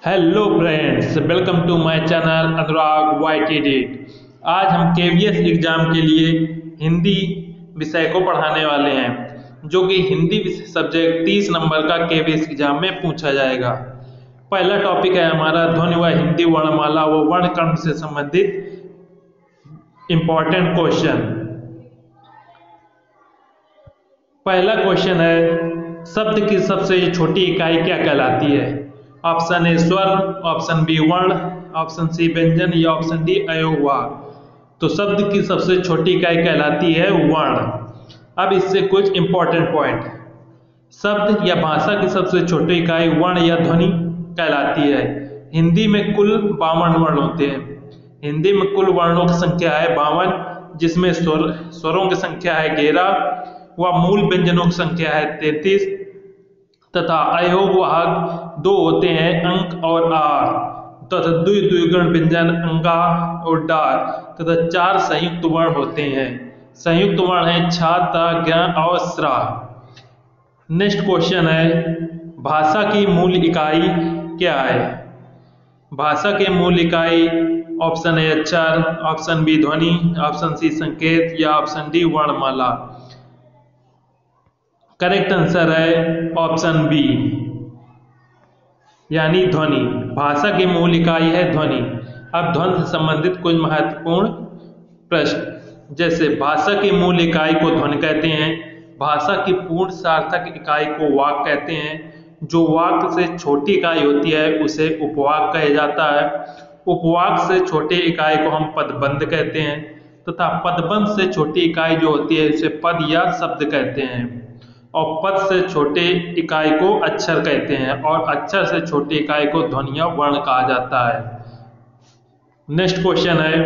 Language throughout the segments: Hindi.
Hello friends, welcome to my channel Anurag YT। आज हम KVS एग्जाम के लिए हिंदी विषय को पढ़ाने वाले हैं, जो कि हिंदी सब्जेक्ट 30 नंबर का KVS एग्जाम में पूछा जाएगा। पहला टॉपिक है हमारा ध्वनि व हिंदी वर्णमाला व वर्णक्रम से संबंधित इंपॉर्टेंट क्वेश्चन। पहला क्वेश्चन है, शब्द की सबसे छोटी इकाई क्या कहलाती है? ऑप्शन ए स्वर, ऑप्शन बी वर्ण, ऑप्शन सी व्यंजन या ऑप्शन डी अयोगवाग। तो शब्द की सबसे छोटी इकाई कहलाती है वर्ण। अब इससे कुछ इंपॉर्टेंट पॉइंट। शब्द या भाषा की सबसे छोटी इकाई वर्ण या ध्वनि कहलाती है। हिंदी में कुल 52 वर्ण होते हैं। हिंदी में कुल वर्णों की संख्या है 52, जिसमें स्वरों की संख्या है 11 व मूल व्यंजनों की संख्या है 33 तथा अयोगवाग 2 होते हैं, अंक और आर, तथा द्विगुण व्यंजन अंगा और डार, तथा 4 संयुक्त वर्ण होते हैं। संयुक्त वर्ण है छा, ता, ज्ञ और स्रा। नेक्स्ट क्वेश्चन है, भाषा की मूल इकाई क्या है? भाषा के मूल इकाई ऑप्शन ए अक्षर, ऑप्शन बी ध्वनि, ऑप्शन सी संकेत या ऑप्शन डी वर्णमाला। करेक्ट आंसर है ऑप्शन बी, यानी ध्वनि। भाषा की मूल इकाई है ध्वनि। अब ध्वनि से संबंधित कुछ महत्वपूर्ण प्रश्न, जैसे भाषा की मूल इकाई को ध्वनि कहते हैं। भाषा की पूर्ण सार्थक इकाई को वाक कहते हैं। जो वाक से छोटी इकाई होती है उसे उपवाक कहा जाता है। उपवाक से छोटे इकाई को हम पदबंध कहते हैं, तथा पदबंध से छोटी इकाई जो होती है उसे पद या शब्द कहते हैं। और पद से छोटे इकाई को अक्षर कहते हैं, और अक्षर से छोटी इकाई को ध्वनि या वर्ण कहा जाता है। नेक्स्ट क्वेश्चन है,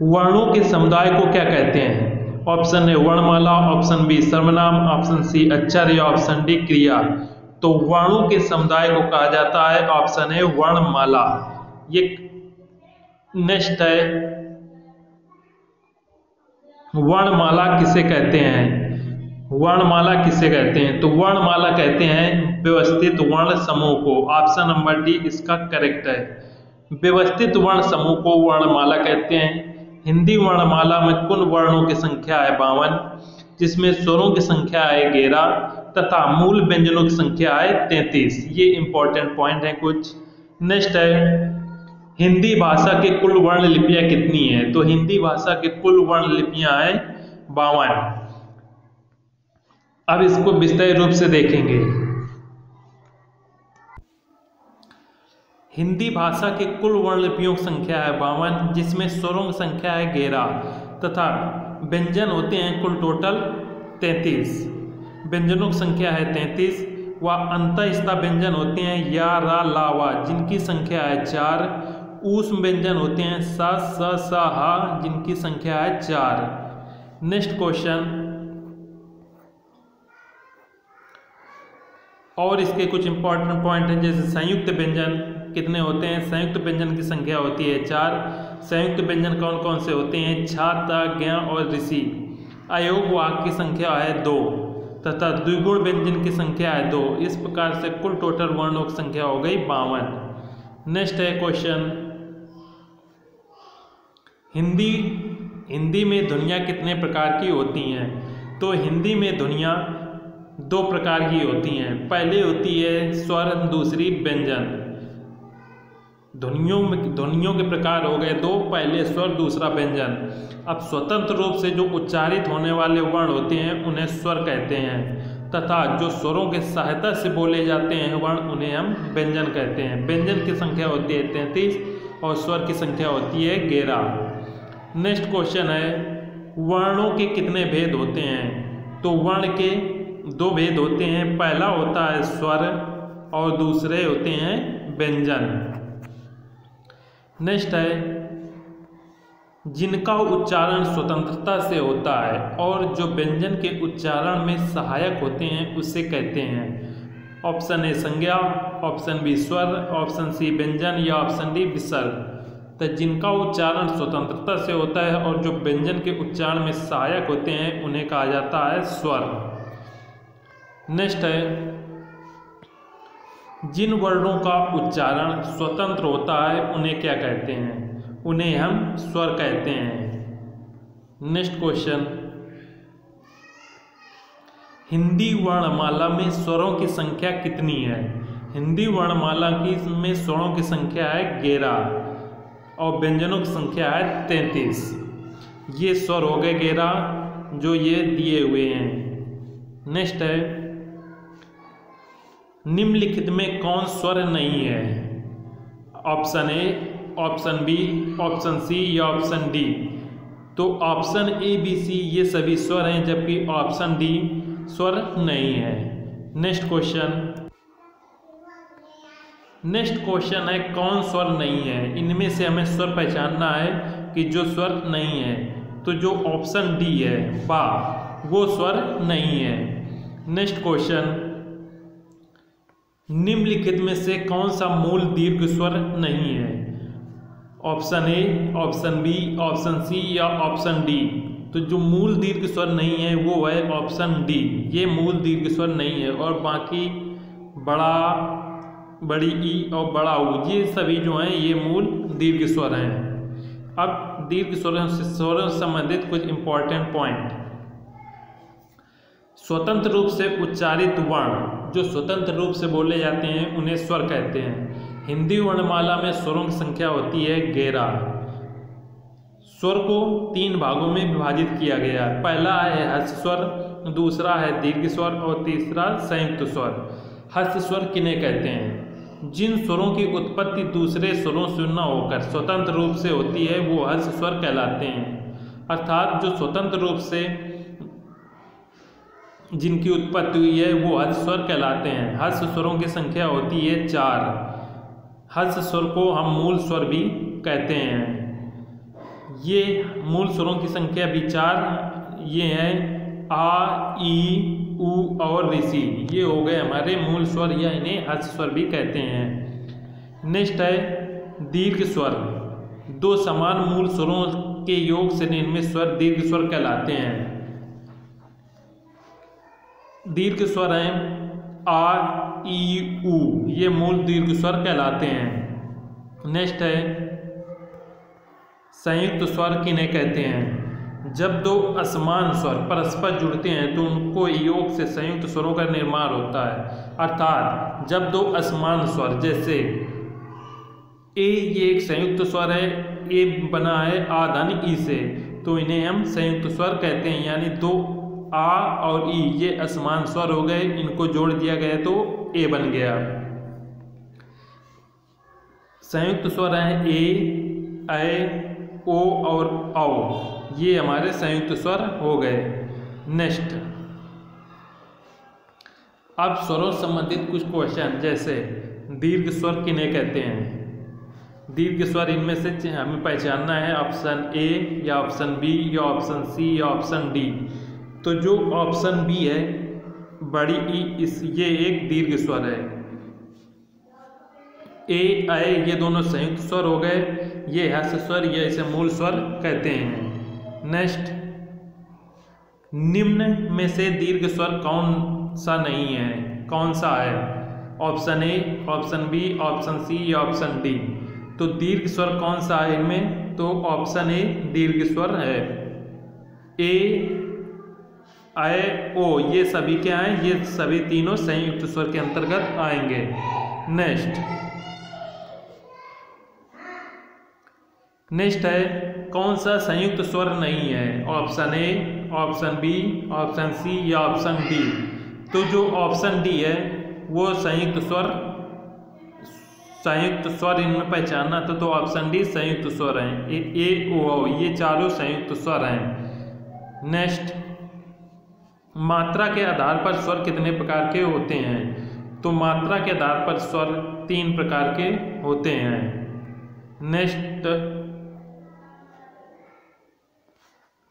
वर्णों के समुदाय को क्या कहते हैं? ऑप्शन ए वर्णमाला, ऑप्शन बी सर्वनाम, ऑप्शन सी अक्षर या ऑप्शन डी क्रिया। तो वर्णों के समुदाय को कहा जाता है ऑप्शन ए वर्णमाला। ये नेक्स्ट है, वर्णमाला किसे कहते हैं? वर्णमाला किसे कहते हैं? तो वर्णमाला कहते हैं व्यवस्थित वर्ण समूह को। ऑप्शन नंबर डी इसका करेक्ट है। व्यवस्थित वर्ण समूह को वर्णमाला कहते हैं। हिंदी वर्णमाला में कुल वर्णों की संख्या है 52, जिसमें स्वरों की संख्या है 11 तथा मूल व्यंजनों की संख्या है 33। ये इंपॉर्टेंट पॉइंट है कुछ। नेक्स्ट है, हिंदी भाषा के कुल वर्ण लिपियां कितनी है? तो हिंदी भाषा के कुल वर्ण लिपियां हैं 52। अब इसको विस्तार रूप से देखेंगे। हिंदी भाषा के कुल वर्ण लिपियों की संख्या है 52, जिसमें स्वरों की संख्या है 11 तथा व्यंजन होते हैं कुल टोटल 33। व्यंजनों की संख्या है 33 व अंतःस्थ व्यंजन होते हैं या, रा, ला, वा, जिनकी संख्या है 4। ऊष्म व्यंजन होते हैं स, स, स, हा, जिनकी संख्या है 4। नेक्स्ट क्वेश्चन, और इसके कुछ इंपॉर्टेंट पॉइंट हैं, जैसे संयुक्त व्यंजन कितने होते हैं? संयुक्त व्यंजन की संख्या होती है 4। संयुक्त व्यंजन कौन कौन से होते हैं? छा, ता, ज्ञ और ऋषि। अयोगवाग की संख्या है 2 तथा द्विगुण व्यंजन की संख्या है 2। इस प्रकार से कुल टोटल वर्णों की संख्या हो गई 52। नेक्स्ट है क्वेश्चन, हिंदी में ध्वनियाँ कितने प्रकार की होती हैं? तो हिंदी में ध्वनियाँ 2 प्रकार की होती हैं। पहले होती है स्वर, दूसरी व्यंजन। ध्वनियों के प्रकार हो गए 2, पहले स्वर दूसरा व्यंजन। अब स्वतंत्र रूप से जो उच्चारित होने वाले वर्ण होते हैं उन्हें स्वर कहते हैं, तथा जो स्वरों के सहायता से बोले जाते हैं वर्ण उन्हें हम व्यंजन कहते हैं। व्यंजन की संख्या होती है 33 और स्वर की संख्या होती है 11। नेक्स्ट क्वेश्चन है, वर्णों के कितने भेद होते हैं? तो वर्ण के 2 भेद होते हैं। पहला होता है स्वर और दूसरे होते हैं व्यंजन। नेक्स्ट है, जिनका उच्चारण स्वतंत्रता से होता है और जो व्यंजन के उच्चारण में सहायक होते हैं उसे कहते हैं। ऑप्शन ए संज्ञा, ऑप्शन बी स्वर, ऑप्शन सी व्यंजन या ऑप्शन डी विसर्ग। तो जिनका उच्चारण स्वतंत्रता से होता है और जो व्यंजन के उच्चारण में सहायक होते हैं उन्हें कहा जाता है स्वर। नेक्स्ट है, जिन वर्णों का उच्चारण स्वतंत्र होता है उन्हें क्या कहते हैं? उन्हें हम स्वर कहते हैं। नेक्स्ट क्वेश्चन, हिंदी वर्णमाला में स्वरों की संख्या कितनी है? हिंदी वर्णमाला की में स्वरों की संख्या है 11 और व्यंजनों की संख्या है 33। ये स्वर हो गए 11 जो ये दिए हुए हैं। नेक्स्ट है, निम्नलिखित में कौन स्वर नहीं है? Option A, option B, option C या ऑप्शन डी। तो ऑप्शन ए, बी, सी ये सभी स्वर हैं, जबकि ऑप्शन डी स्वर नहीं है। नेक्स्ट क्वेश्चन है कौन स्वर नहीं है? इनमें से हमें स्वर पहचानना है कि जो स्वर नहीं है। तो जो ऑप्शन डी है बा, वो स्वर नहीं है। नेक्स्ट क्वेश्चन, निम्नलिखित में से कौन सा मूल दीर्घ स्वर नहीं है? Option A, option B, option C या ऑप्शन डी। तो जो मूल दीर्घ स्वर नहीं है वो है ऑप्शन डी, ये मूल दीर्घ स्वर नहीं है। और बाकी बड़ा, बड़ी ई और बड़ा ऊ ये सभी जो हैं ये मूल दीर्घ स्वर हैं। अब दीर्घ स्वरों से संबंधित कुछ इंपॉर्टेंट पॉइंट। स्वतंत्र रूप से उच्चारित वर्ण, जो स्वतंत्र रूप से बोले जाते हैं उन्हें स्वर कहते हैं। हिंदी वर्णमाला में स्वरों की संख्या होती है 11। स्वर को 3 भागों में विभाजित किया गया है। पहला है हस्त स्वर, दूसरा है दीर्घ स्वर और तीसरा संयुक्त स्वर। हस्त स्वर किन्हें कहते हैं? जिन स्वरों की उत्पत्ति दूसरे स्वरों से न होकर स्वतंत्र रूप से होती है वो हस्त स्वर कहलाते हैं। अर्थात जो स्वतंत्र रूप से जिनकी उत्पत्ति हुई है वो हस्त स्वर कहलाते हैं। हस्त स्वरों की संख्या होती है 4। हस्त स्वर को हम मूल स्वर भी कहते हैं। ये मूल स्वरों की संख्या भी 4, ये हैं आ, ई, उ और ऋषि। ये हो गए हमारे मूल स्वर या इन्हें हस्त स्वर भी कहते हैं। नेक्स्ट है दीर्घ स्वर। 2 समान मूल स्वरों के योग से निर्मित स्वर दीर्घ स्वर कहलाते हैं। दीर्घ स्वर हैं आ, ई, उ, ये मूल दीर्घ स्वर कहलाते हैं। नेक्स्ट है संयुक्त स्वर किन्हें कहते हैं? जब 2 असमान स्वर परस्पर जुड़ते हैं तो उनको योग से संयुक्त स्वरों का निर्माण होता है। अर्थात जब 2 असमान स्वर, जैसे ए ये एक संयुक्त स्वर है, ए बना है आ धन ई से, तो इन्हें हम संयुक्त स्वर कहते हैं। यानी 2 आ और ई ये असमान स्वर हो गए, इनको जोड़ दिया गया तो ए बन गया। संयुक्त स्वर है ए, ओ और औ, ये हमारे संयुक्त स्वर हो गए। नेक्स्ट, अब स्वरों संबंधित कुछ क्वेश्चन, जैसे दीर्घ स्वर किन्हें कहते हैं? दीर्घ स्वर इनमें से हमें पहचानना है ऑप्शन ए या ऑप्शन बी या ऑप्शन सी या ऑप्शन डी। तो जो ऑप्शन बी है बड़ी ई, ये एक दीर्घ स्वर है। ए, ये दोनों संयुक्त स्वर हो गए, ये हस्त स्वर, ये इसे मूल स्वर कहते हैं। नेक्स्ट, निम्न में से दीर्घ स्वर कौन सा नहीं है? कौन सा है? Option A, option B, option C या ऑप्शन डी। तो दीर्घ स्वर कौन सा है इनमें? तो ऑप्शन ए दीर्घ स्वर है। ए, ओ ये सभी क्या हैं? ये सभी तीनों संयुक्त स्वर के अंतर्गत आएंगे। नेक्स्ट है कौन सा संयुक्त स्वर नहीं है? Option A, option B, option C या ऑप्शन डी। तो जो ऑप्शन डी है वो संयुक्त स्वर इनमें पहचानना था, तो ऑप्शन डी संयुक्त स्वर हैं। ए, ओ ये चारों संयुक्त स्वर हैं। नेक्स्ट, मात्रा के आधार पर स्वर कितने प्रकार के होते हैं? तो मात्रा के आधार पर स्वर 3 प्रकार के होते हैं। नेक्स्ट,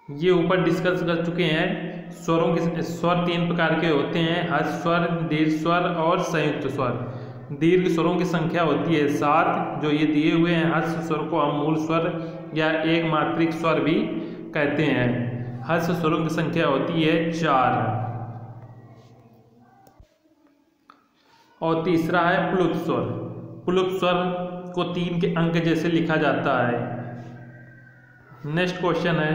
ये ऊपर डिस्कस कर चुके हैं। स्वरों के स्वर 3 प्रकार के होते हैं, हस्त स्वर, दीर्घ स्वर और संयुक्त स्वर। दीर्घ स्वरों की संख्या होती है 7, जो ये दिए हुए हैं। हस्त स्वर को हम मूल स्वर या एक मात्रिक स्वर भी कहते हैं। हस्त स्वरों की संख्या होती है 4। और तीसरा है प्लुत स्वर। प्लुत स्वर को 3 के अंक जैसे लिखा जाता है। नेक्स्ट क्वेश्चन है,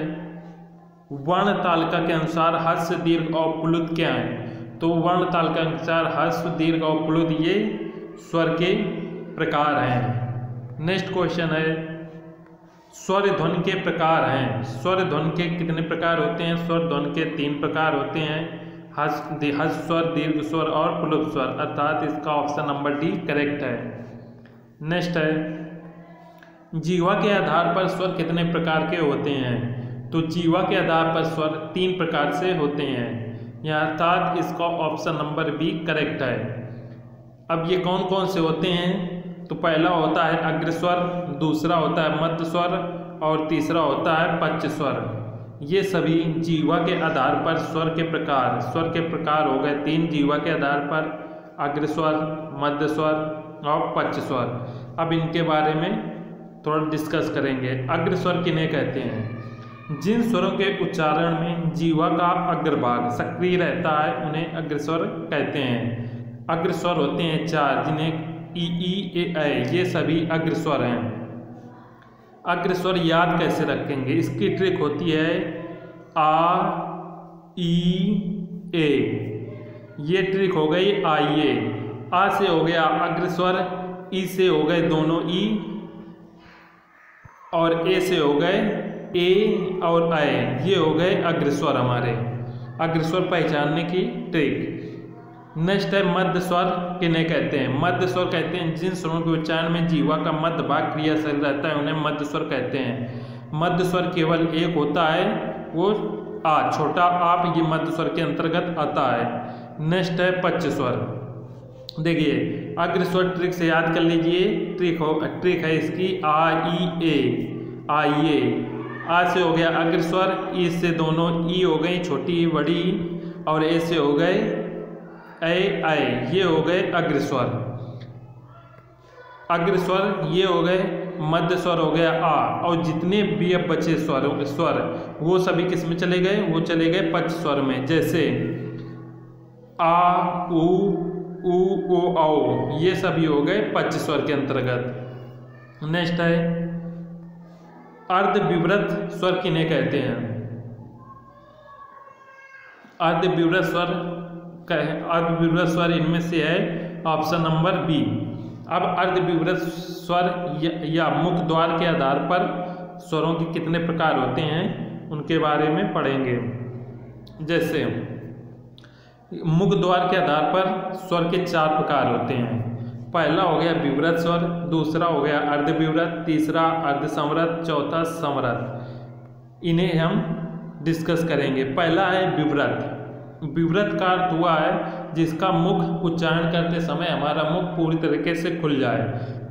वर्ण तालिका के अनुसार ह्रस्व, दीर्घ और प्लुत क्या है? तो वर्ण तालिका के अनुसार ह्रस्व, दीर्घ और प्लुत ये स्वर के प्रकार हैं। नेक्स्ट क्वेश्चन है, स्वर ध्वनि के प्रकार हैं। स्वर ध्वनि के कितने प्रकार होते हैं? स्वर ध्वनि के 3 प्रकार होते हैं, ह्रस्व स्वर, दीर्घ स्वर और प्लुत स्वर, अर्थात इसका ऑप्शन नंबर डी करेक्ट है। नेक्स्ट है, जीवा के आधार पर स्वर कितने प्रकार के होते हैं? तो जीवा के आधार पर स्वर 3 प्रकार से होते हैं, यह अर्थात इसका ऑप्शन नंबर बी करेक्ट है। अब ये कौन कौन से होते हैं? तो पहला होता है अग्रस्वर, दूसरा होता है मध्य स्वर और तीसरा होता है पश्च स्वर। ये सभी जीवा के आधार पर स्वर के प्रकार हो गए 3 जीवा के आधार पर, अग्रस्वर, मध्य स्वर और पश्च स्वर। अब इनके बारे में थोड़ा डिस्कस करेंगे। अग्रस्वर किन्हें कहते हैं? जिन स्वरों के उच्चारण में जीवा का अग्रभाग सक्रिय रहता है उन्हें अग्रस्वर कहते हैं। अग्रस्वर होते हैं 4, जिन्हें ई, ए, ऐ, ये सभी अग्रस्वर हैं। अग्रस्वर याद कैसे रखेंगे? इसकी ट्रिक होती है आ, ई, ए। ये ट्रिक हो गई आइए। आ से हो गया अग्रस्वर, ई से हो गए दोनों ई और ए से हो गए ए और ऐ, ये हो गए अग्रस्वर हमारे। अग्रस्वर पहचानने की ट्रिक। नेक्स्ट है मध्य स्वर किन्हें कहते हैं? मध्य स्वर कहते हैं जिन स्वरों के उच्चारण में जीवा का मध्य भाग क्रियाशील रहता है उन्हें मध्य स्वर कहते हैं। मध्य स्वर केवल एक होता है, वो आ, छोटा आप, ये मध्य स्वर के अंतर्गत आता है। नेक्स्ट है पश्च स्वर। देखिए अग्रस्वर ट्रिक से याद कर लीजिए, ट्रिक है इसकी आ, ई, ए, आइए। आ से हो गया अग्रस्वर, ई से दोनों ई हो गई छोटी बड़ी और ए से हो गए ऐ, ये हो गए अग्रस्वर। अग्रस्वर ये हो गए, मध्य स्वर हो गया आ, और जितने भी अब बचे स्वर वो सभी किस में चले गए? वो चले गए पश्च स्वर में। जैसे आ, उ, ओ, औ, ये सभी हो गए पश्च स्वर के अंतर्गत। नेक्स्ट है अर्धविवृत स्वर किन्हें कहते हैं? अर्धविवृत स्वर इनमें से है ऑप्शन नंबर बी। अब अर्धविवृत स्वर या मुख द्वार के आधार पर स्वरों के कितने प्रकार होते हैं उनके बारे में पढ़ेंगे। जैसे मुख द्वार के आधार पर स्वर के 4 प्रकार होते हैं। पहला हो गया विवृत स्वर, दूसरा हो गया अर्धविवृत, तीसरा अर्धसंवृत, चौथा संवृत। इन्हें हम डिस्कस करेंगे। पहला है विवृत। विवृत का अर्थ हुआ है जिसका मुख उच्चारण करते समय हमारा मुख पूरी तरीके से खुल जाए।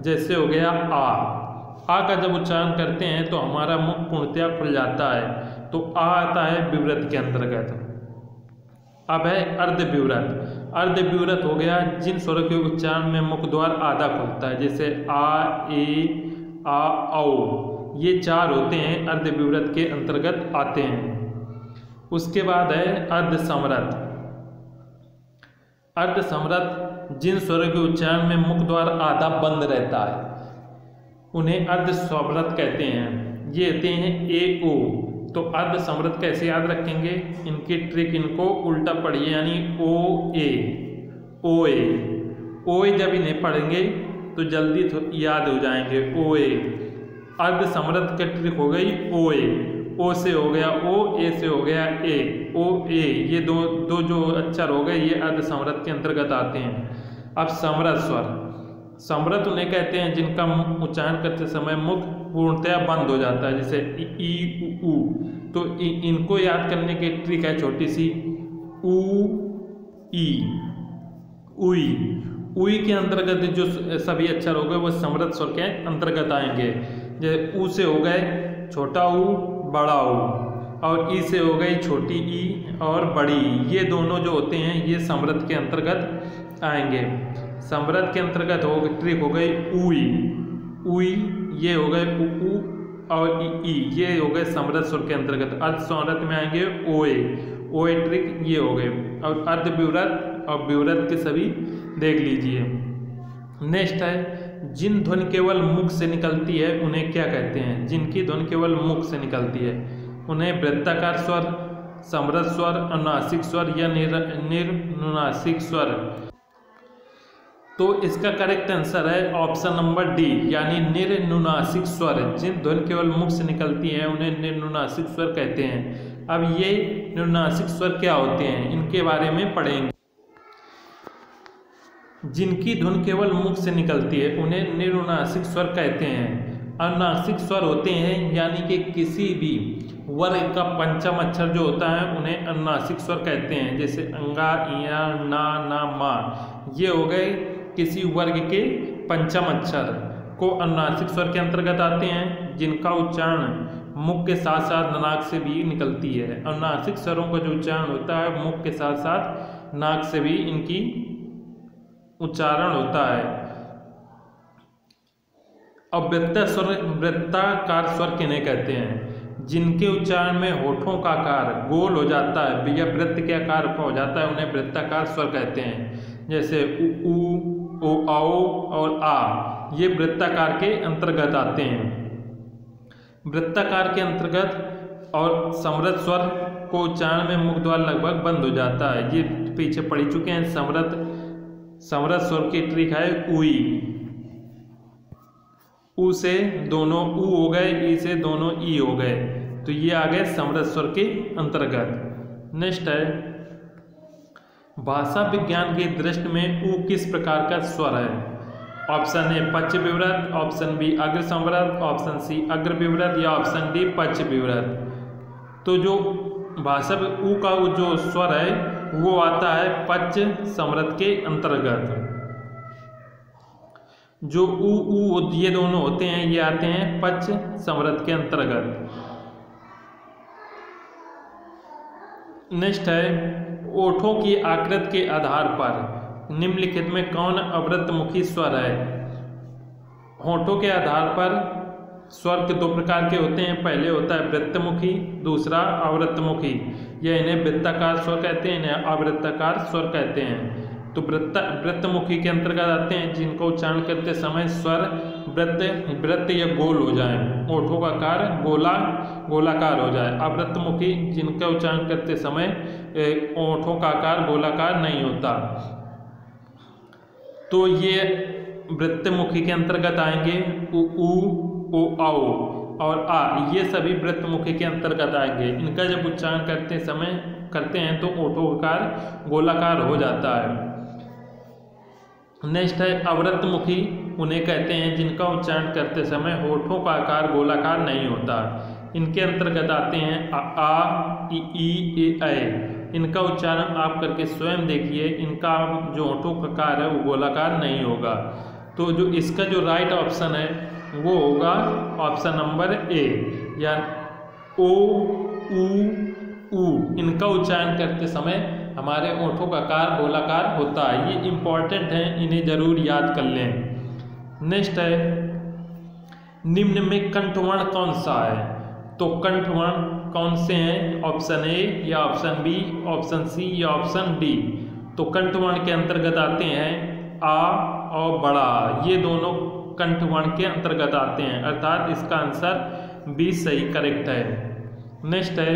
जैसे हो गया आ का जब उच्चारण करते हैं तो हमारा मुख पूर्णतया खुल जाता है, तो आ आता है विवृत के अंतर्गत। अब है अर्धविवृत। अर्धविवृत हो गया जिन स्वरों के उच्चारण में मुख द्वार आधा खुलता है, जैसे आ, ए, आ, औ, ये 4 होते हैं अर्धविवृत के अंतर्गत आते हैं। उसके बाद है अर्धसंवृत। अर्धसंवृत जिन स्वरों के उच्चारण में मुख द्वार आधा बंद रहता है उन्हें अर्धसंवृत कहते हैं। ये होते हैं ए, ओ। तो अर्धसंवृत कैसे याद रखेंगे? इनकी ट्रिक, इनको उल्टा पढ़िए, यानी ओ, ए, ओ, ए। ओ, ए जब इन्हें पढ़ेंगे तो जल्दी याद हो जाएंगे। ओ, ए। अर्धसंवृत की ट्रिक हो गई ओ, ए। ओ से हो गया ओ, ए से हो गया ए, ओ, ए, ये दो जो अक्षर हो गए ये अर्धसंवृत के अंतर्गत आते हैं। अब संवृत स्वर। संवृत उन्हें कहते हैं जिनका उच्चारण करते समय मुख पूर्णतया बंद हो जाता है, जैसे ई, उ। तो इनको याद करने की ट्रिक है छोटी सी, उ, ई, उई। उई के अंतर्गत जो सभी अक्षर हो गए वो संवृत स्वर के अंतर्गत आएंगे। जैसे उ से हो गए छोटा उ, बड़ा उ, और ई से हो गई छोटी ई और बड़ी ई। ये दोनों जो होते हैं ये संवृत के अंतर्गत आएंगे। संवृत के अंतर्गत हो ट्रिक हो गई उई, उई, ये हो गए उ और ई, ये हो गए संवृत स्वर के अंतर्गत। अर्धसंवृत में आएंगे ओए, ओए ट्रिक ये हो गए। और अर्धविवृत और विवृत के सभी देख लीजिए। नेक्स्ट है, जिन ध्वनि केवल मुख से निकलती है उन्हें क्या कहते हैं? जिनकी ध्वनि केवल मुख से निकलती है उन्हें वृत्ताकार स्वर, समृद्ध स्वर, अनुनासिक स्वर या निर्नुनासिक स्वर। तो इसका करेक्ट आंसर है ऑप्शन नंबर डी, यानी निर्नुनासिक स्वर। जिन ध्वनि केवल मुख से निकलती है उन्हें निर्नुनासिक स्वर कहते हैं। अब ये निर्नुनासिक स्वर क्या होते हैं इनके बारे में पढ़ेंगे। जिनकी ध्वनि केवल मुख से निकलती है उन्हें निर्नुनासिक स्वर कहते हैं। अनुनासिक स्वर होते हैं यानी कि किसी भी वर्ग का पंचम अक्षर जो होता है उन्हें अनुनासिक स्वर कहते हैं। जैसे अंगा, इया, ना, ना, मा, ये हो गए किसी वर्ग के पंचम अक्षर को अनुनासिक स्वर के अंतर्गत आते हैं, जिनका उच्चारण मुख के साथ साथ नाक से भी निकलती है। अनुनासिक स्वरों का जो उच्चारण होता है मुख के साथ साथ नाक से भी इनकी उच्चारण होता है। अब वृत्ताकार स्वर किन्हें कहते हैं? जिनके उच्चारण में होठों का आकार गोल हो जाता है या वृत्त के आकार का हो जाता है उन्हें वृत्ताकार स्वर कहते हैं। जैसे उ, ओ, आओ और आ, ये वृत्ताकार के अंतर्गत आते हैं। वृत्ताकार के अंतर्गत और समृद्ध स्वर को उच्चारण में मुख द्वार लगभग बंद हो जाता है। ये पीछे पढ़ चुके हैं। समृद्ध स्वर की ट्रिक है उई, उ से दोनों उ हो गए, ई से दोनों ई हो गए, तो ये आ गए समृद्ध स्वर के अंतर्गत। नेक्स्ट है, भाषा विज्ञान की दृष्टि में उ किस प्रकार का स्वर है? ऑप्शन ए पक्ष विवृत, ऑप्शन बी अग्र संवृत, ऑप्शन सी अग्र विवृत या ऑप्शन डी पक्ष विवृत। तो जो भाषा उ का जो स्वर है वो आता है पक्ष संवृत के अंतर्गत। जो उ ये दोनों होते हैं ये आते हैं पक्ष संवृत के अंतर्गत। नेक्स्ट है, ओठों की आकृति के आधार पर निम्नलिखित में कौन अवृत्तमुखी स्वर है? होठों के आधार पर स्वर के दो प्रकार के होते हैं। पहले होता है वृत्तमुखी, दूसरा अवृत्तमुखी। यह इन्हें वृत्ताकार स्वर कहते हैं, इन्हें अवृत्ताकार स्वर कहते हैं। तो वृत्तमुखी के अंतर्गत आते हैं जिनको उच्चारण करते समय स्वर वृत्त या गोल हो जाए, ओठों का आकार गोलाकार हो जाए। अवृत्तमुखी जिनका उच्चारण करते समय ओठों का आकार गोलाकार नहीं होता। तो ये वृत्तमुखी के अंतर्गत आएंगे। उ, ओ, आओ और आ, ये सभी वृत्तमुखी के अंतर्गत आएंगे। इनका जब उच्चारण करते हैं तो ओठों का आकार गोलाकार हो जाता है। नेक्स्ट है अवृत्तमुखी, उन्हें कहते हैं जिनका उच्चारण करते समय होठों का आकार गोलाकार नहीं होता। इनके अंतर्गत आते हैं आ, ई, ए। इनका उच्चारण आप करके स्वयं देखिए, इनका जो होठों का आकार है वो गोलाकार नहीं होगा। तो जो इसका जो राइट ऑप्शन है वो होगा ऑप्शन नंबर ए, या ओ, उ। इनका उच्चारण करते समय हमारे ओठों का आकार गोलाकार होता है। ये इंपॉर्टेंट है, इन्हें जरूर याद कर लें। नेक्स्ट है, निम्न में कंठवर्ण कौन सा है? तो कंठवर्ण कौन से हैं? ऑप्शन ए या ऑप्शन बी, ऑप्शन सी या ऑप्शन डी। तो कंठवर्ण के अंतर्गत आते हैं आ और बड़ा, ये दोनों कंठवर्ण के अंतर्गत आते हैं, अर्थात इसका आंसर बी सही करेक्ट है। नेक्स्ट है,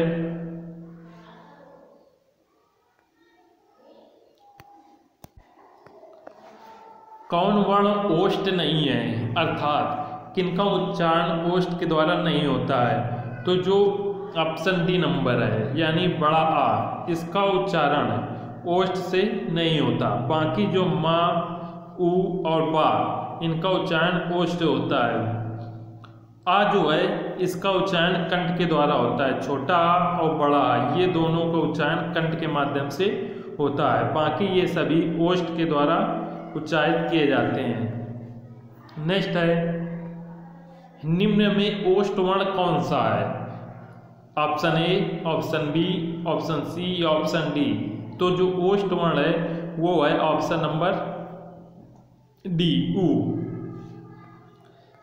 कौन वर्ण ओष्ठ नहीं है, अर्थात किनका उच्चारण ओष्ठ के द्वारा नहीं होता है? तो जो ऑप्शन डी नंबर है यानी बड़ा आ, इसका उच्चारण ओष्ठ से नहीं होता। बाकी जो मा, उ और बा, इनका उच्चारण ओष्ठ होता है। आ जो है इसका उच्चारण कंठ के द्वारा होता है। छोटा आ और बड़ा आ, ये दोनों का उच्चारण कंठ के माध्यम से होता है। बाकी ये सभी ओष्ठ के द्वारा उच्चारित किए जाते हैं। नेक्स्ट है, निम्न में ओष्ठ वर्ण कौन सा है? Option A, option B, option C या ऑप्शन डी। तो जो ओष्ठ वर्ण है वो है ऑप्शन नंबर डी, उ।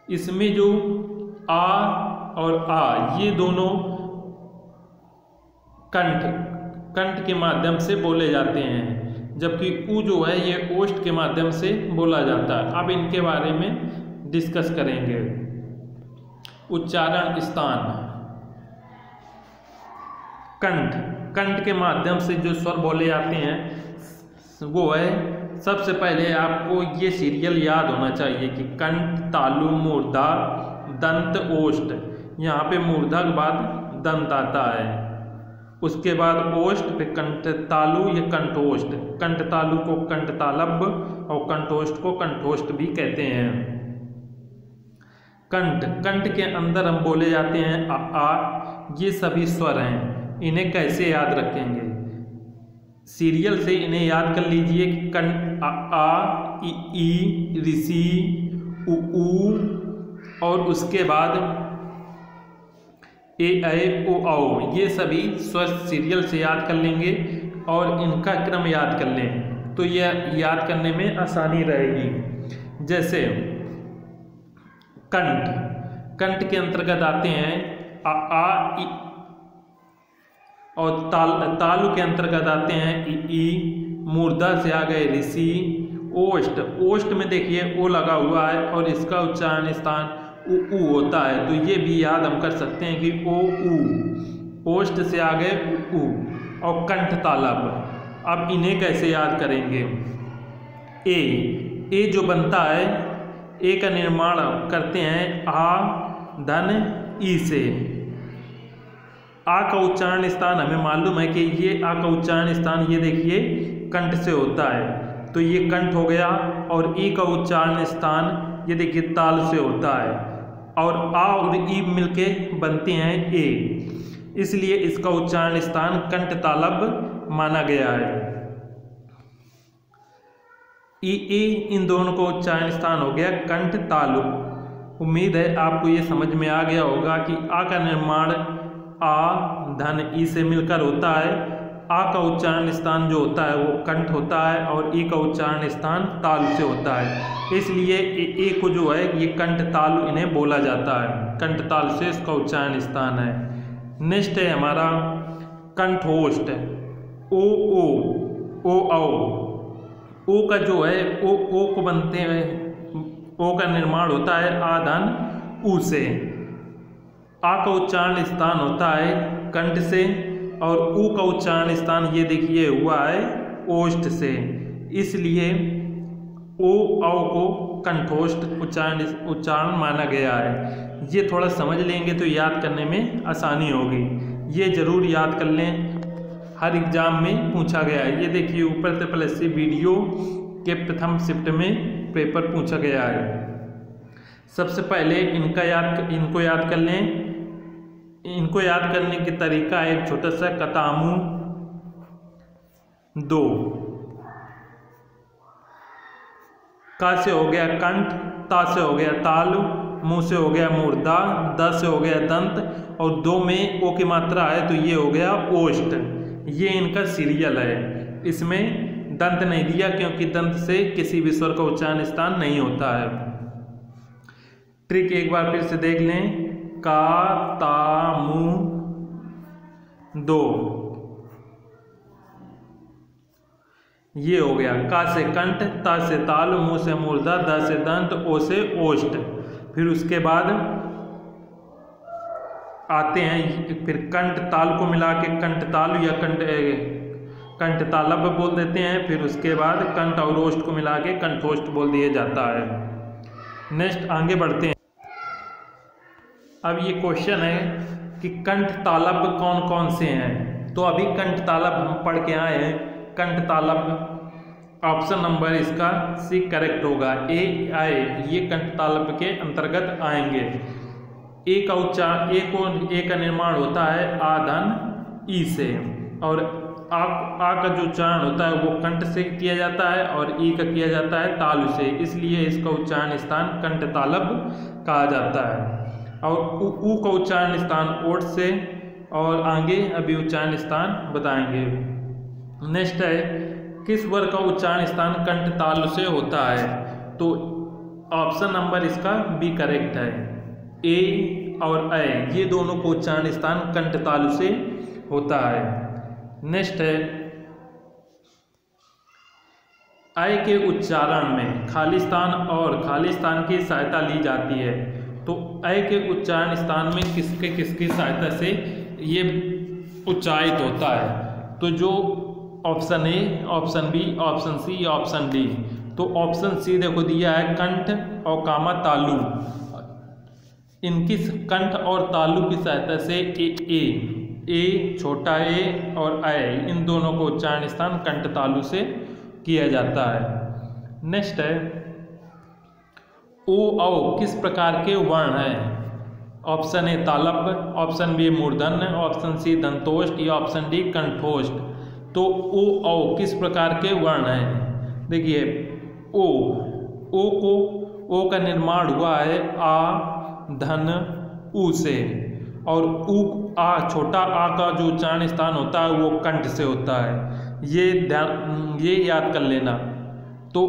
इसमें जो आ और आ, ये दोनों कंठ के माध्यम से बोले जाते हैं। जबकि ऊ जो है ये ओष्ठ के माध्यम से बोला जाता है। अब इनके बारे में डिस्कस करेंगे। उच्चारण स्थान, कंठ, कंठ के माध्यम से जो स्वर बोले जाते हैं वो है, सबसे पहले आपको ये सीरियल याद होना चाहिए कि कंठ, तालु, मूर्धा, दंत, ओष्ठ। यहाँ पे मूर्धा के बाद दंत आता है, उसके बाद ओष्ठ, फिर कंठ तालु या कंठोष्ठ। कंठ तालु को कंठ तालब और कंठोष्ठ को कंठोष्ठ भी कहते हैं। कंठ, कंठ के अंदर हम बोले जाते हैं आ, ये सभी स्वर हैं। इन्हें कैसे याद रखेंगे? सीरियल से इन्हें याद कर लीजिए कि कंठ आ, ई, ऋषि, उ, और उसके बाद ए, ऐ, ओ, औ। ये सभी स्वर सीरियल से याद कर लेंगे और इनका क्रम याद कर लें तो यह याद करने में आसानी रहेगी। जैसे कंठ, कंठ के अंतर्गत आते हैं आ, ई, और तालु के अंतर्गत आते हैं ई, मूर्धा से आ गए ऋषि। ओष्ठ, ओष्ठ में देखिए ओ लगा हुआ है और इसका उच्चारण स्थान उ होता है, तो ये भी याद हम कर सकते हैं कि ओ उ। ओष्ठ से आ गए उ, और कंठ तालब। अब इन्हें कैसे याद करेंगे? ए जो बनता है, ए का निर्माण करते हैं आ, धन, ई से। आ का उच्चारण स्थान हमें मालूम है कि ये आ का उच्चारण स्थान ये देखिए कंठ से होता है, तो ये कंठ हो गया। और ई का उच्चारण स्थान ये देखिए ताल से होता है, और आ और ई मिलके बनते हैं ए, इसलिए इसका उच्चारण स्थान कंठ तालब माना गया है। ई इन दोनों का उच्चारण स्थान हो गया कंठ तालु। उम्मीद है आपको ये समझ में आ गया होगा कि आ का निर्माण आ, धन, ई से मिलकर होता है। आ का उच्चारण स्थान जो होता है वो कंठ होता है और ई का उच्चारण स्थान तालु से होता है, इसलिए ए को जो है ये कंठ तालु इन्हें बोला जाता है। कंठ तालु से इसका उच्चारण स्थान है। नेक्स्ट है हमारा कंठोष्ठ, ओ, औ। ओ का जो है ओ को बनते हैं, ओ का निर्माण होता है आ, धन, ऊ से। आ का उच्चारण स्थान होता है कंठ से और ऊ का उच्चारण स्थान ये देखिए हुआ है ओष्ठ से, इसलिए ओ, औ को कंठोष्ठ उच्चारण माना गया है। ये थोड़ा समझ लेंगे तो याद करने में आसानी होगी। ये जरूर याद कर लें, हर एग्जाम में पूछा गया है। ये देखिए ऊपर से प्लस से वीडियो के प्रथम शिफ्ट में पेपर पूछा गया है। सबसे पहले इनको याद कर लें। इनको याद करने के तरीका है एक छोटा सा कतामू 2। का से हो गया कंठ, ता से हो गया तालु, मुंह से हो गया मूर्धा, द से हो गया दंत, और 2 में ओ की मात्रा है तो ये हो गया ओष्ठ। ये इनका सीरियल है। इसमें दंत नहीं दिया क्योंकि दंत से किसी भी स्वर का उच्चारण स्थान नहीं होता है। ट्रिक एक बार फिर से देख लें। का, ता, मु 2, ये हो गया। का से कंठ, ता से तालु, मुंह से मूर्धा, द से दंत, ओ से ओष्ठ। फिर उसके बाद आते हैं फिर कंठ ताल को मिला के कंठ तालु या कंठ तालब बोल देते हैं। फिर उसके बाद कंठ और ओष्ठ को मिला के कंठोष्ठ बोल दिया जाता है। नेक्स्ट आगे बढ़ते हैं। अब ये क्वेश्चन है कि कंठ तालब कौन कौन से हैं। तो अभी कंठ तालब हम पढ़ के आए हैं। कंठ तालब ऑप्शन नंबर इसका सी करेक्ट होगा। ए, आए ये कंठ तालब के अंतर्गत आएंगे। ए का उच्चारण ए का निर्माण होता है आ, धन, ई से, और आ का जो उच्चारण होता है वो कंठ से किया जाता है और ई का किया जाता है तालु से, इसलिए इसका उच्चारण स्थान कंठ तालब कहा जाता है। और ऊ का उच्चारण स्थान ओठ से, और आगे अभी उच्चारण स्थान बताएंगे। नेक्स्ट है किस वर्ग का उच्चारण स्थान कंठ तालु से होता है। तो ऑप्शन नंबर इसका बी करेक्ट है। ए और ऐ ये दोनों को उच्चारण स्थान कंठ तालु से होता है। नेक्स्ट है अय के उच्चारण में खालिस्तान और खालिस्तान की सहायता ली जाती है। तो अय के उच्चारण स्थान में किसकी सहायता से ये उच्चारित होता है? तो जो option A, option B, option C, option D. तो ऑप्शन सी देखो दिया है कंठ और कामा तालु, इनकी कंठ और तालु की सहायता से ए छोटा ए और अय इन दोनों को उच्चारण स्थान कंठ तालु से किया जाता है। नेक्स्ट है ओ औ किस प्रकार के वर्ण हैं? ऑप्शन ए तालव्य, ऑप्शन बी मूर्धन्य, ऑप्शन सी दंतोष्ठ या ऑप्शन डी कंठोष्ठ। तो ओ औ किस प्रकार के वर्ण हैं? देखिए ओ का निर्माण हुआ है आ धन उ से, और छोटा आ का जो उच्चारण स्थान होता है वो कंठ से होता है। ये याद कर लेना। तो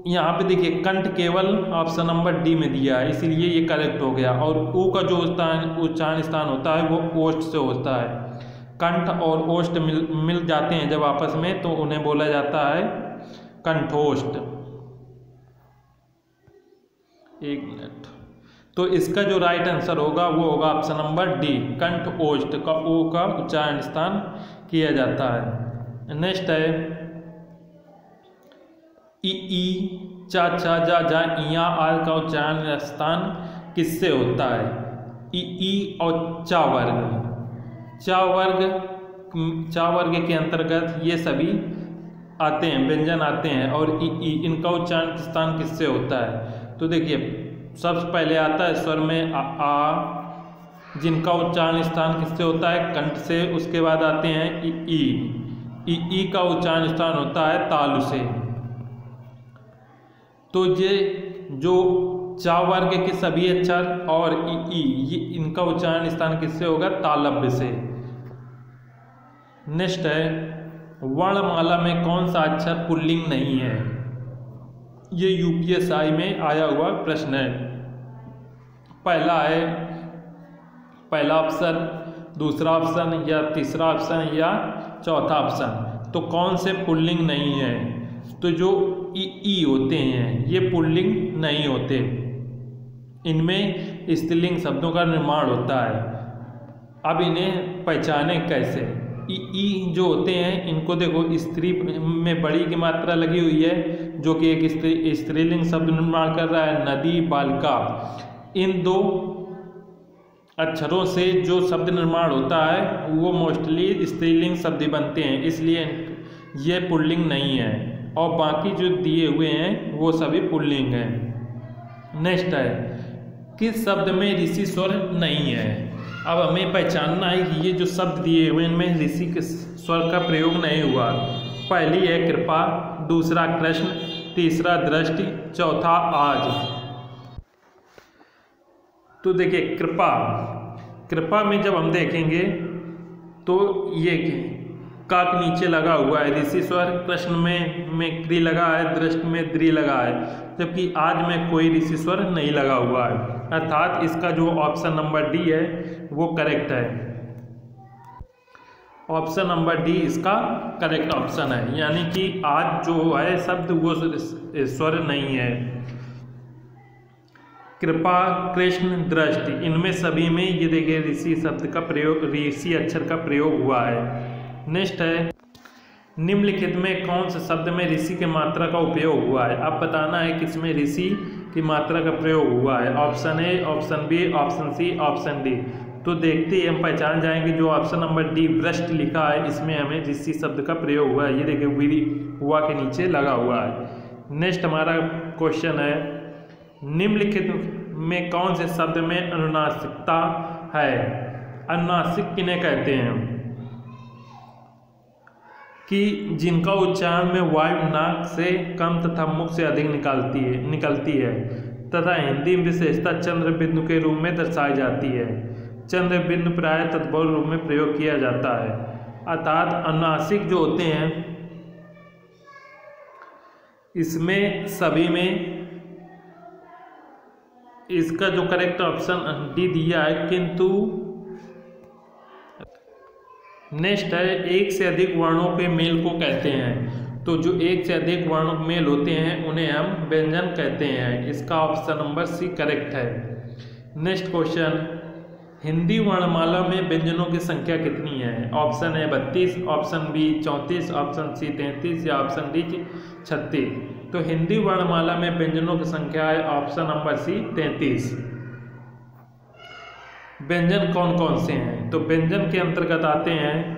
यहाँ पे देखिए कंठ केवल ऑप्शन नंबर डी में दिया है, इसीलिए ये करेक्ट हो गया। और ऊ का जो उच्चारण स्थान होता है वो ओष्ठ से होता है। कंठ और ओष्ठ मिल जाते हैं जब आपस में, तो उन्हें बोला जाता है कंठोष्ठ। एक मिनट। तो इसका जो राइट आंसर होगा वो होगा ऑप्शन नंबर डी, कंठ ओष्ठ का ओ का उच्चारण स्थान किया जाता है। नेक्स्ट है ई चा छा जा जा इया आर का उच्चारण स्थान किससे होता है? ई और चा वर्ग के अंतर्गत ये सभी आते हैं, व्यंजन आते हैं, और ई इनका उच्चारण स्थान किससे होता है? तो देखिए सबसे पहले आता है स्वर में आ, जिनका उच्चारण स्थान किससे होता है? कंठ से। उसके बाद आते हैं ई का उच्चारण स्थान होता है तालु से। तो ये जो चा वर्ग के सभी अक्षर और ये इनका उच्चारण स्थान किससे होगा? तालव्य से। नेक्स्ट है वर्णमाला में कौन सा अक्षर पुल्लिंग नहीं है? ये यूपीएसआई में आया हुआ प्रश्न है। पहला ऑप्शन, दूसरा ऑप्शन या तीसरा ऑप्शन या चौथा ऑप्शन। तो कौन से पुल्लिंग नहीं है? तो जो ई होते हैं ये पुल्लिंग नहीं होते, इनमें स्त्रीलिंग शब्दों का निर्माण होता है। अब इन्हें पहचाने कैसे? ई जो होते हैं इनको देखो स्त्री में बड़ी की मात्रा लगी हुई है जो कि एक स्त्रीलिंग शब्द निर्माण कर रहा है, नदी, बालिका। इन दो अक्षरों से जो शब्द निर्माण होता है वो मोस्टली स्त्रीलिंग शब्द बनते हैं, इसलिए ये पुल्लिंग नहीं है। और बाकी जो दिए हुए हैं वो सभी पुल्लिंग हैं। नेक्स्ट है किस शब्द में ऋषि स्वर नहीं है? अब हमें पहचानना है कि ये जो शब्द दिए हुए इनमें ऋषि के स्वर का प्रयोग नहीं हुआ। पहली है कृपा, दूसरा कृष्ण, तीसरा दृष्टि, चौथा आज। तो देखिए कृपा में जब हम देखेंगे तो ये का के नीचे लगा हुआ है ऋषि स्वर, कृष्ण में क्री लगा है, दृष्टि में द्रि लगा है, जबकि आज में कोई ऋषि स्वर नहीं लगा हुआ है। अर्थात इसका जो ऑप्शन नंबर डी है वो करेक्ट है। ऑप्शन नंबर डी इसका करेक्ट ऑप्शन है, यानी कि आज जो है शब्द वो स्वर नहीं है। कृपा, कृष्ण, दृष्टि, इनमें सभी में ये देखिए ऋषि शब्द का प्रयोग, ऋषि अक्षर का प्रयोग हुआ है। नेक्स्ट है निम्नलिखित में कौन से शब्द में ऋषि की मात्रा का उपयोग हुआ है? अब बताना है किसमें ऋषि की मात्रा का प्रयोग हुआ है। Option A, option B, option C, option D. तो देखते ही हम पहचान जाएंगे जो ऑप्शन नंबर डी वृष्ट लिखा है इसमें हमें ऋषि शब्द का प्रयोग हुआ है। ये देखिए वीरी हुआ के नीचे लगा हुआ है। नेक्स्ट हमारा क्वेश्चन है निम्नलिखित में कौन से शब्द में अनुनासिकता है? अनुनासिक किन्हें कहते हैं? कि जिनका उच्चारण में वायु नाक से कम तथा मुख से अधिक निकलती है तथा हिंदी में विशेषता चंद्र बिंदु के रूप में दर्शाई जाती है। चंद्र बिंदु प्राय तत्पर रूप में प्रयोग किया जाता है। अर्थात अनुनासिक जो होते हैं इसमें सभी में इसका जो करेक्ट ऑप्शन डी दिया है, किंतु नेक्स्ट है एक से अधिक वर्णों के मेल को कहते हैं। तो जो एक से अधिक वर्ण मेल होते हैं उन्हें हम व्यंजन कहते हैं। इसका ऑप्शन नंबर सी करेक्ट है। नेक्स्ट क्वेश्चन, हिंदी वर्णमाला में व्यंजनों की संख्या कितनी है? ऑप्शन है 32, ऑप्शन बी 34, ऑप्शन सी 33 या ऑप्शन डी 36। तो हिंदी वर्णमाला में व्यंजनों की संख्या है ऑप्शन नंबर सी 33। व्यंजन कौन कौन से हैं? तो व्यंजन के अंतर्गत आते हैं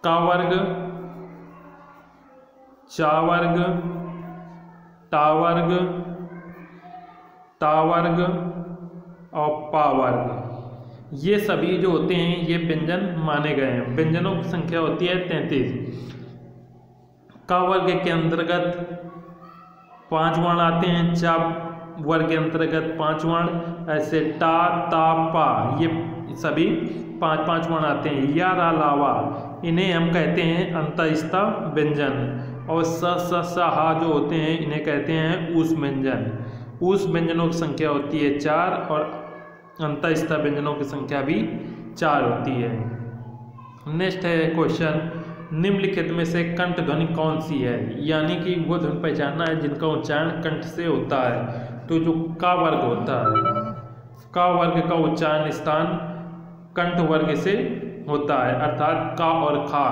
का वर्ग, चा वर्ग, टा वर्ग, ता वर्ग और पा वर्ग। ये सभी जो होते हैं ये व्यंजन माने गए हैं। व्यंजनों की संख्या होती है 33। का वर्ग के अंतर्गत 5 वर्ण आते हैं, चा वर्ग के अंतर्गत 5 वर्ण, ऐसे टा ता पा ये सभी 5 वर्ण आते हैं। या रा लावा इन्हें हम कहते हैं अंतःस्थ व्यंजन। और स हा जो होते हैं इन्हें कहते हैं ऊष्म व्यंजन। ऊष्म व्यंजनों की संख्या होती है 4 और अंतःस्थ व्यंजनों की संख्या भी 4 होती है। नेक्स्ट है क्वेश्चन, निम्नलिखित में से कंठ ध्वनि कौन सी है? यानी कि वो ध्वनि पहचानना है जिनका उच्चारण कंठ से होता है। तो जो का वर्ग होता है, का वर्ग का उच्चारण स्थान कंठ वर्ग से होता है, अर्थात का और खा,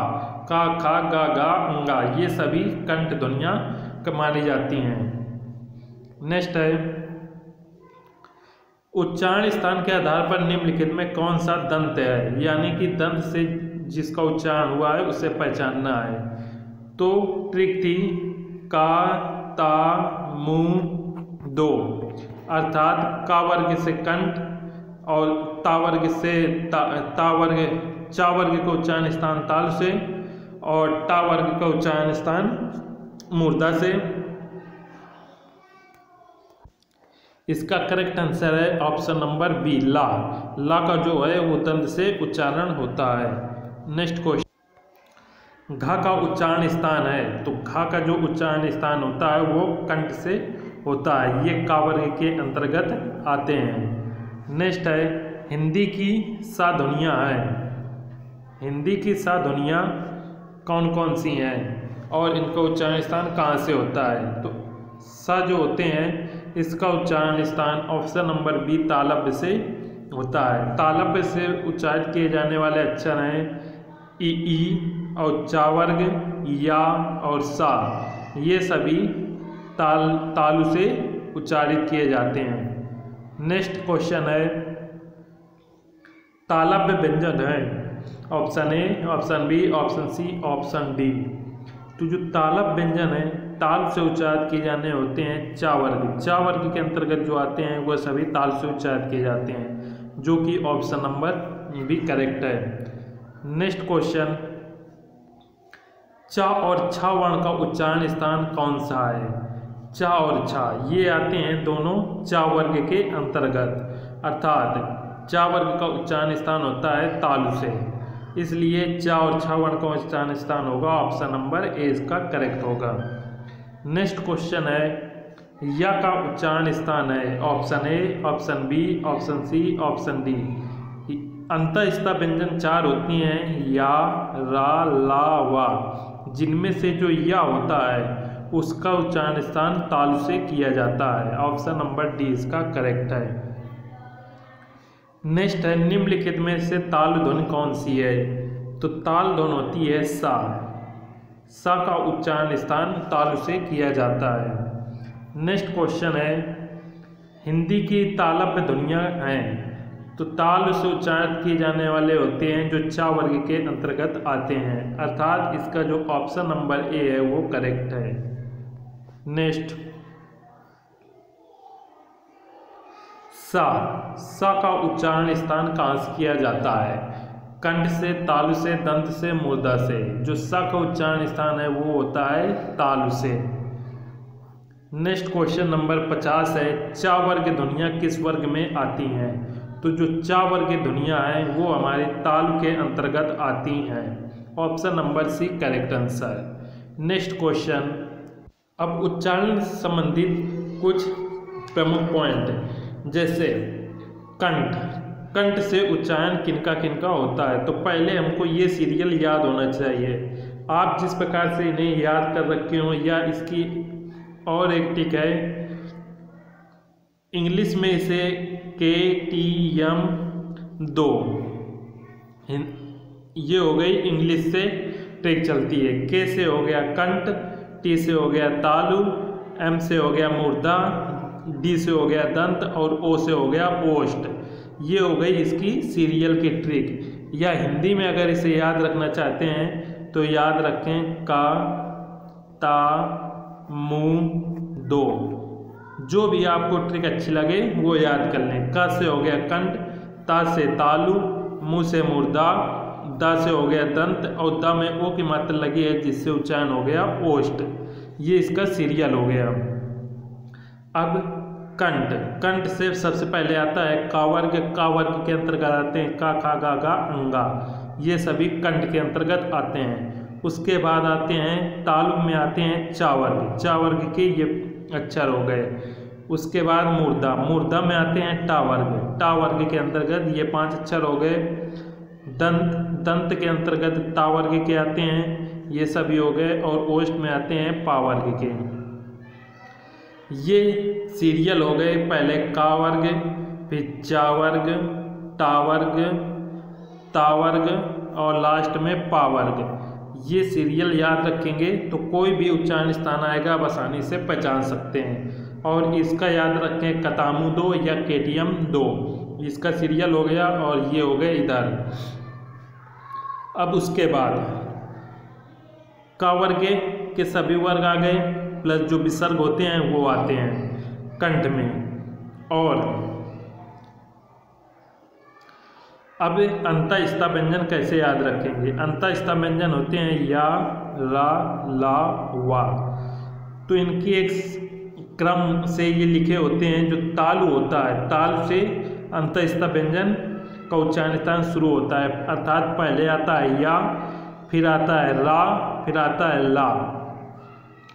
का खा गा गा अंगा ये सभी कंठ ध्वनियाँ मानी जाती हैं। नेक्स्ट है, उच्चारण स्थान के आधार पर निम्नलिखित में कौन सा दंत है? यानी कि दंत से जिसका उच्चारण हुआ है उसे पहचानना है। तो ट्रिक थी का ता मुंह दो, अर्थात का वर्ग से कंठ और ता वर्ग से ता वर्ग, चा वर्ग का उच्चारण स्थान ताल से और टा वर्ग का उच्चारण स्थान मूर्धा से। इसका करेक्ट आंसर है ऑप्शन नंबर बी ला। ला का जो है वो दंत से उच्चारण होता है। नेक्स्ट क्वेश्चन, घा का उच्चारण स्थान है, तो घा का जो उच्चारण स्थान होता है वो कंठ से होता है। ये का वर्ग के अंतर्गत आते हैं। नेक्स्ट है, हिंदी की सा ध्वनियाँ हैं। हिंदी की सा ध्वनियाँ कौन कौन सी हैं और इनका उच्चारण स्थान कहाँ से होता है? तो सा जो होते हैं इसका उच्चारण स्थान ऑप्शन नंबर बी तालव्य से होता है। तालव्य से उच्चारित किए जाने वाले अक्षर हैं ई और चा वर्ग, या और सा, ये सभी तालु से उच्चारित किए जाते हैं। नेक्स्ट क्वेश्चन है, तालव्य व्यंजन है option A, option B, option C, option D. तो जो तालव्य व्यंजन है ताल से उच्चारित किए जाने होते हैं चा वर्ग। चा वर्ग के अंतर्गत जो आते हैं वह सभी ताल से उच्चारित किए जाते हैं, जो कि ऑप्शन नंबर बी करेक्ट है। नेक्स्ट क्वेश्चन, चा और छा वर्ण का उच्चारण स्थान कौन सा है? चा और छा ये आते हैं दोनों चा वर्ग के अंतर्गत, अर्थात चा वर्ग का उच्चारण स्थान होता है तालु से, इसलिए चा और छा वर्ण का उच्चारण स्थान होगा ऑप्शन नंबर ए इसका करेक्ट होगा। नेक्स्ट क्वेश्चन है, या का उच्चारण स्थान है option A, option B, option C, option D. अंतःस्थ व्यंजन 4 होती हैं, या, रा, ला, वा, जिनमें से जो या होता है उसका उच्चारण स्थान तालु से किया जाता है। ऑप्शन नंबर डी इसका करेक्ट है। नेक्स्ट है, निम्नलिखित में से ताल ध्वनि कौन सी है? तो ताल ध्वनि होती है सा। सा का उच्चारण स्थान तालु से किया जाता है। नेक्स्ट क्वेश्चन है, हिंदी की तालव्य ध्वनियाँ हैं, तो ताल से उच्चारित किए जाने वाले होते हैं जो चा वर्ग के अंतर्गत आते हैं, अर्थात इसका जो ऑप्शन नंबर ए है वो करेक्ट है। नेक्स्ट, सा का उच्चारण स्थान कहाँ से किया जाता है? कंठ से, तालु से, दंत से, मूर्धा से। जो सा का उच्चारण स्थान है वो होता है तालु से। नेक्स्ट क्वेश्चन नंबर 50 है, चा वर्ग ध्वनियाँ किस वर्ग में आती हैं? तो जो चा वर्ग ध्वनियाँ हैं वो हमारे तालु के अंतर्गत आती हैं। Option number C correct answer. Next question, अब उच्चारण संबंधित कुछ प्रमुख पॉइंट, जैसे कंठ, कंठ से उच्चारण किनका किनका होता है। तो पहले हमको ये सीरियल याद होना चाहिए। आप जिस प्रकार से इन्हें याद कर रखे हो, या इसकी और एक टिक है, इंग्लिश में इसे KTM 2, ये हो गई इंग्लिश से ट्रिक चलती है। K से हो गया कंठ, T से हो गया तालु, M से हो गया मुर्दा, D से हो गया दंत और O से हो गया ओष्ठ। ये हो गई इसकी सीरियल की ट्रिक। या हिंदी में अगर इसे याद रखना चाहते हैं तो याद रखें का, ता, मु, दो। जो भी आपको ट्रिक अच्छी लगे वो याद कर लें। क से हो गया कंठ, ता से तालु, मु से मुर्दा, दा से हो गया दंत और द में ओ की मात्रा लगी है जिससे उच्चारण हो गया ओष्ठ। ये इसका सीरियल हो गया। अब कंठ, कंठ से सबसे पहले आता है का वर्ग। का वर्ग के अंतर्गत आते हैं का, खा, गा, गा, अंगा। ये सभी कंठ के अंतर्गत आते हैं। उसके बाद आते हैं तालु में आते हैं चा वर्ग। चा वर्ग के ये अक्षर हो गए। उसके बाद मुर्दा, मुर्दा में आते हैं टा वर्ग। टा वर्ग के अंतर्गत ये 5 अक्षर हो गए। दंत, दंत के अंतर्गत ता वर्ग के आते हैं, ये सभी हो गए। और ओष्ठ में आते हैं पा वर्ग के। ये सीरियल हो गए। पहले का वर्ग, फिर चा वर्ग, टा वर्ग, ता वर्ग और लास्ट में पा वर्ग। ये सीरियल याद रखेंगे तो कोई भी उच्चारण स्थान आएगा आप आसानी से पहचान सकते हैं। और इसका याद रखें कतामु 2 या KTM 2, इसका सीरियल हो गया। और ये हो गए इधर। अब उसके बाद का वर्ग के सभी वर्ग आ गए, प्लस जो विसर्ग होते हैं वो आते हैं कंठ में। और अब अंतःस्थ व्यंजन कैसे याद रखेंगे। अंतःस्थ व्यंजन होते हैं या, रा, ला, वा। तो इनकी एक क्रम से ये लिखे होते हैं। जो तालु होता है, ताल से अंतःस्थ व्यंजन का उच्चारण स्थान शुरू होता है। अर्थात पहले आता है या, फिर आता है रा, फिर आता है ला,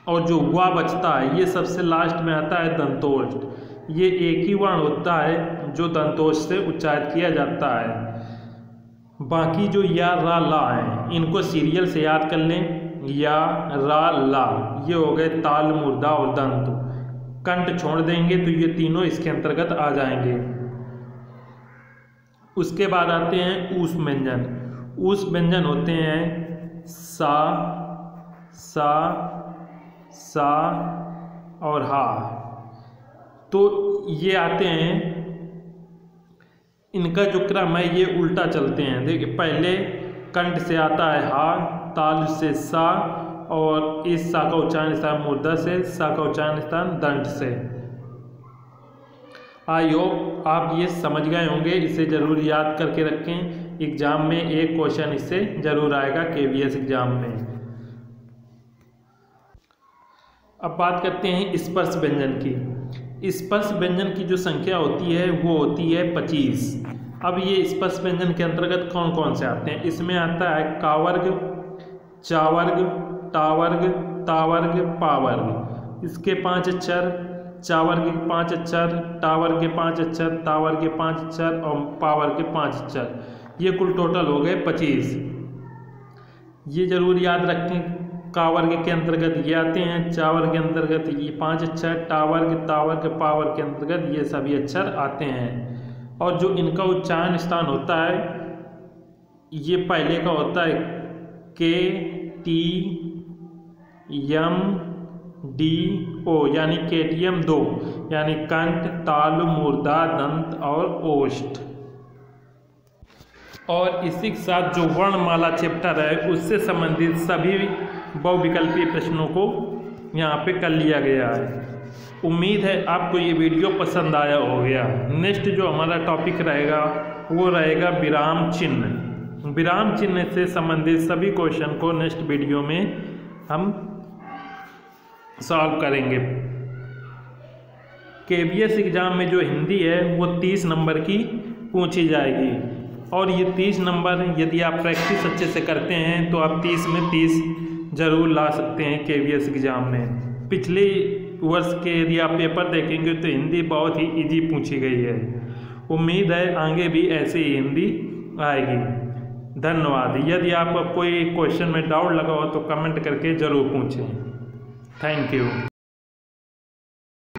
और जो वा बचता है ये सबसे लास्ट में आता है दंतोष्ठ। ये एक ही वर्ण होता है जो दंतोष्ठ से उच्चारित किया जाता है। बाकी जो या, रा, ला हैं इनको सीरियल से याद कर लें। या, रा, ला, ये हो गए ताल, मुर्दा और दंत। कंठ छोड़ देंगे तो ये तीनों इसके अंतर्गत आ जाएंगे। उसके बाद आते हैं ऊष्म व्यंजन। ऊष्म व्यंजन होते हैं सा, सा, सा और हा। तो ये आते हैं, इनका जो क्रम है ये उल्टा चलते हैं। देखिए पहले कंठ से आता है हा, ताल से सा, और इस सा का उच्चारण स्थान मुर्दा से, सा का उच्चारण स्थान दंत से। आई होप आप ये समझ गए होंगे। इसे ज़रूर याद करके रखें। एग्जाम में एक क्वेश्चन इससे ज़रूर आएगा KVS एग्जाम में। अब बात करते हैं स्पर्श व्यंजन की। स्पर्श व्यंजन की जो संख्या होती है वो होती है 25। अब ये स्पर्श व्यंजन के अंतर्गत कौन कौन से आते हैं। इसमें आता है का वर्ग, चा वर्ग, टा वर्ग, ता वर्ग, पा वर्ग। इसके 5 अक्षर, चा वर्ग के 5 अक्षर, टा वर्ग के 5 अक्षर, ता वर्ग के 5 अक्षर और पा वर्ग के 5 अक्षर। ये कुल टोटल हो गए 25। ये जरूर याद रखें। का वर्ग के अंतर्गत ये आते हैं, चा वर्ग के अंतर्गत ये 5 अक्षर, टा वर्ग, ता वर्ग, पा वर्ग के अंतर्गत ये सभी अक्षर आते हैं। और जो इनका उच्चारण स्थान होता है ये पहले का होता है KTM D O, यानी KTM 2, यानी कंठ, तालु, मुर्दा, दंत और ओष्ठ। और इसी के साथ जो वर्णमाला चैप्टर है उससे संबंधित सभी बहुविकल्पीय प्रश्नों को यहाँ पे कर लिया गया है। उम्मीद है आपको ये वीडियो पसंद आया हो गया। नेक्स्ट जो हमारा टॉपिक रहेगा वो रहेगा विराम चिन्ह। विराम चिन्ह से संबंधित सभी क्वेश्चन को नेक्स्ट वीडियो में हम सॉल्व करेंगे। KVS एग्जाम में जो हिंदी है वो 30 नंबर की पूछी जाएगी। और ये 30 नंबर यदि आप प्रैक्टिस अच्छे से करते हैं तो आप 30 में 30 जरूर ला सकते हैं KVS एग्जाम में। पिछले वर्ष के यदि आप पेपर देखेंगे तो हिंदी बहुत ही इजी पूछी गई है। उम्मीद है आगे भी ऐसी ही हिंदी आएगी। धन्यवाद। यदि आपका कोई क्वेश्चन में डाउट लगा हो तो कमेंट करके ज़रूर पूछें। Thank you.